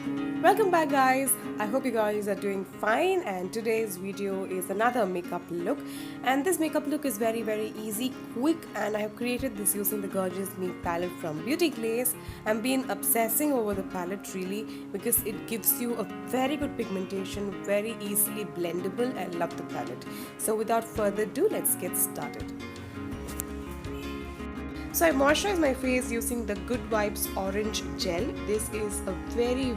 Welcome back guys. I hope you guys are doing fine, and today's video is another makeup look, and this makeup look is very easy, quick, and I have created this using the gorgeous Me palette from Beauty Glazed. I've been obsessing over the palette really because it gives you a very good pigmentation, very easily blendable. I love the palette. So without further ado, let's get started. So I moisturize my face using the Good Vibes Orange Gel. This is a very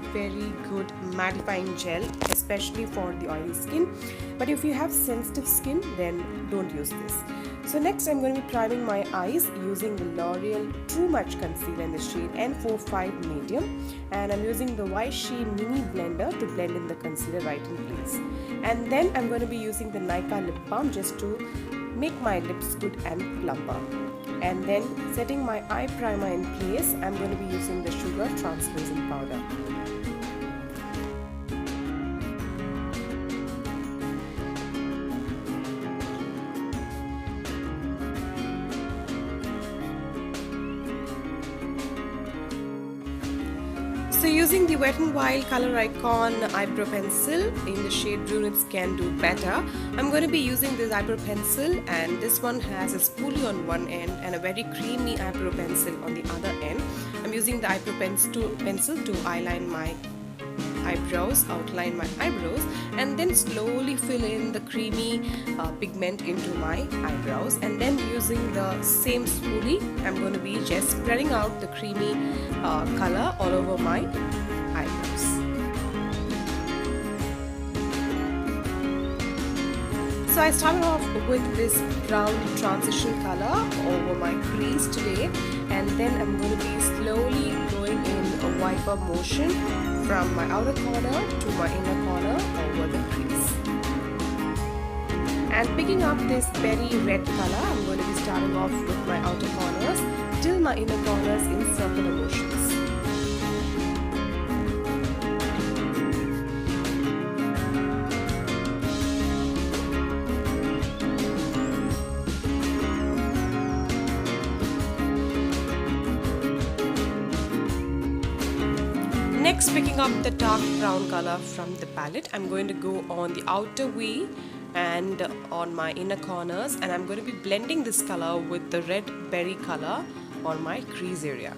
good mattifying gel, especially for the oily skin. But if you have sensitive skin, then don't use this. So next I'm going to be priming my eyes using the L'Oreal Too Much Concealer in the shade N45 Medium. And I'm using the Vichy Mini Blender to blend in the concealer right in place. And then I'm going to be using the NYX Lip Balm just to make my lips good and plumper. And then setting my eye primer in place, I'm going to be using the Sugar Translucent Powder. So using the Wet n Wild Color Icon eyebrow pencil in the shade Brunettes Can Do Better, I'm going to be using this eyebrow pencil, and this one has a spoolie on one end and a very creamy eyebrow pencil on the other end. I'm using the eyebrow pencil to eyeline my eyebrows, outline my eyebrows, and then slowly fill in the creamy pigment into my eyebrows. And then using the same spoolie, I'm going to be just spreading out the creamy color all over my eyebrows. So I started off with this brown transition color over my crease today, and then I'm going to be slowly going in a wiper motion from my outer corner to my inner corner over the crease. And picking up this berry red color, I'm going to be starting off with my outer corners till my inner corners in circular motions. Next, picking up the dark brown color from the palette, I'm going to go on the outer V and on my inner corners, and I'm going to be blending this color with the red berry color on my crease area.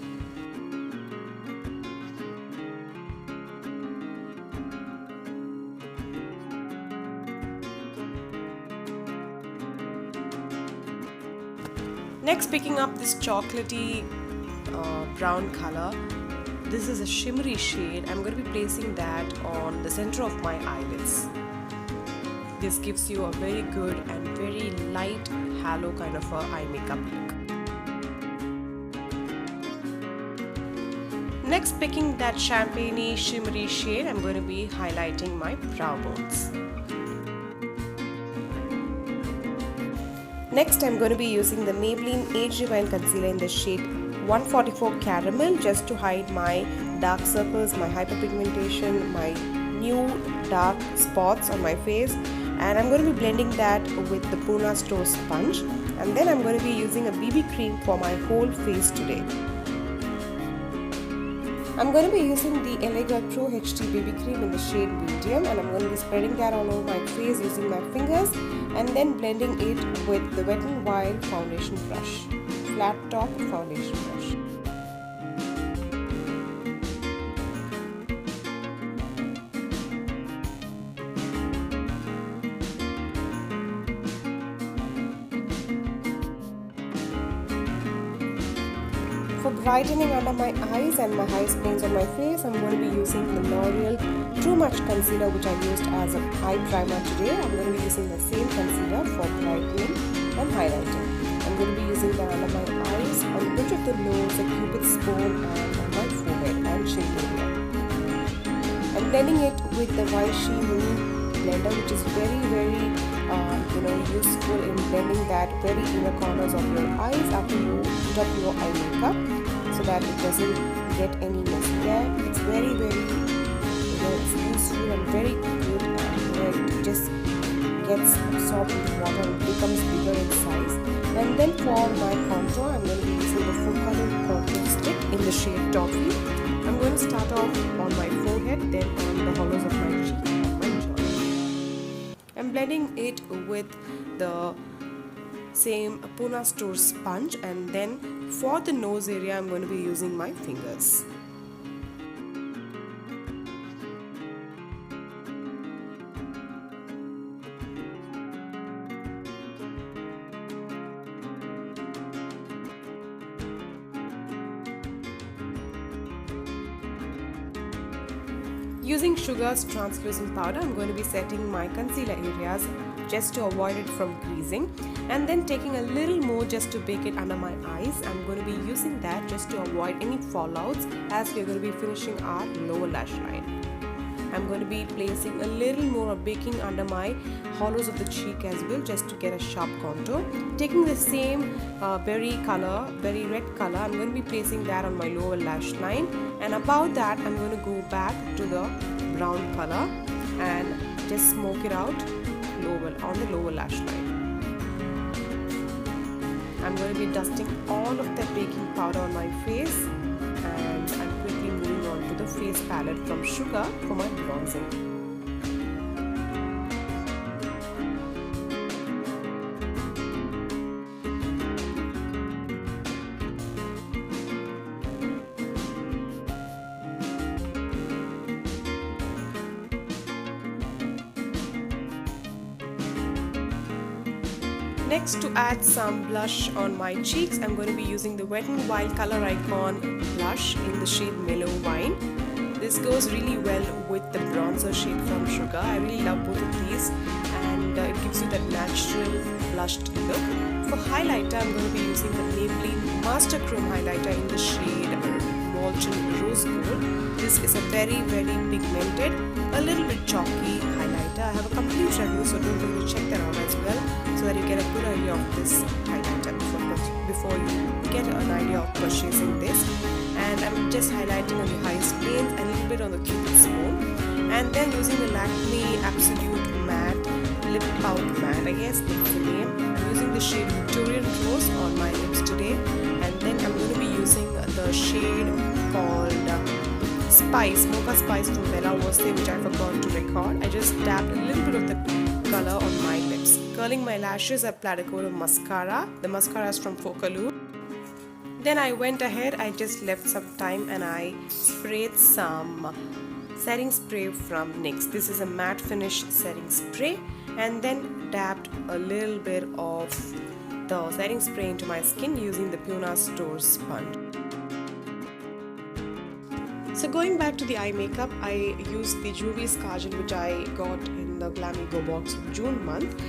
Next, picking up this chocolatey brown color. This is a shimmery shade. I'm going to be placing that on the center of my eyelids. This gives you a very good and very light halo kind of a eye makeup look. Next, picking that champagne-y shimmery shade, I'm going to be highlighting my brow bones. Next, I'm going to be using the Maybelline Age Define Concealer in the shade 144 Caramel just to hide my dark circles, my hyperpigmentation, my new dark spots on my face. And I'm going to be blending that with the Puna Store sponge. And then I'm going to be using a BB cream for my whole face today. I'm going to be using the LA Girl Pro HD BB cream in the shade Medium, and I'm going to be spreading that all over my face using my fingers and then blending it with the Wet n Wild foundation brush, flat top foundation brush. For brightening under my eyes and my high spots on my face, I'm going to be using the L'Oreal Too Much Concealer, which I used as an eye primer today. I'm going to be using the same concealer for brightening and highlighting. I'm going to be using that under my eyes, on the bridge of the nose, the cupid's bone, and on my forehead and chin area. I'm blending it with the Vichy Mini Blender, which is very useful in blending that very inner corners of your eyes after you put up your eye makeup, so that it doesn't get any messy there. It's very it's useful and very good, and it just gets absorbed in the water and becomes bigger in size. And then for my contour, I'm going to be using the Focallure contour stick in the shade Toffee. I'm going to start off on my forehead blending it with the same Puna store sponge, and then for the nose area I'm going to be using my fingers. Using Sugar's translucent powder, I'm going to be setting my concealer areas just to avoid it from creasing, and then taking a little more just to bake it under my eyes. I'm going to be using that just to avoid any fallouts as we're going to be finishing our lower lash line. I'm going to be placing a little more of baking under my hollows of the cheek as well, just to get a sharp contour. Taking the same berry red color, I'm going to be placing that on my lower lash line, and above that I'm going to go back to the brown color and just smoke it out on the lower lash line. I'm going to be dusting all of that baking powder on my face, and I'm quickly moving on to the face palette from Sugar for my bronzing. Next, to add some blush on my cheeks, I'm going to be using the Wet n Wild Color Icon blush in the shade Mellow Wine. This goes really well with the bronzer shade from Sugar. I really love both of these, and it gives you that natural blushed look. For highlighter, I'm going to be using the Maybelline Master Chrome highlighter in the shade Molten Rose Gold. This is a very pigmented, a little bit chalky highlighter. I have a complete review, so don't forget to check that out as well, so that you get a good idea of this highlighter before you get an idea of purchasing this. And I'm just highlighting on the highest planes and a little bit on the cupid's bone, and then using the Lakme Absolute Matte Lip Pout Matte, I guess that's the name. I'm using the shade Victorian Rose on my lips today, and then I'm going to be using the shade called Spice, Mocha Spice from Bella Worsley, which I forgot to record. I just dabbed a little bit of the color on my lips. Curling my lashes, I applied a coat of mascara. The mascara is from Focallure. Then I went ahead, I just left some time and I sprayed some setting spray from NYX. This is a matte finish setting spray, and then dabbed a little bit of the setting spray into my skin using the Puna store sponge. So going back to the eye makeup, I used the Jovees Kajal, which I got in the Glammy Go box of June month,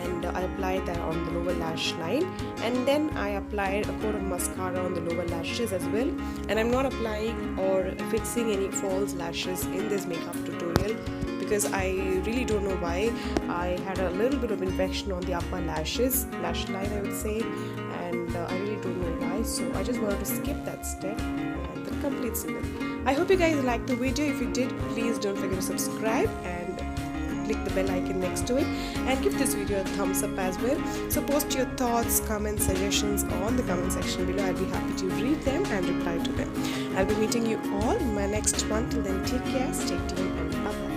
and I applied that on the lower lash line, and then I applied a coat of mascara on the lower lashes as well. And I'm not applying or fixing any false lashes in this makeup tutorial, because I really don't know why. I had a little bit of infection on the upper lash line, I would say, and I really don't know why, so I just wanted to skip that step, and that completes it. I hope you guys liked the video. If you did, please don't forget to subscribe and click the bell icon next to it, and give this video a thumbs up as well. So post your thoughts, comments, suggestions on the comment section below. I'll be happy to read them and reply to them. I'll be meeting you all in my next one. Till then, take care, stay tuned, and bye bye.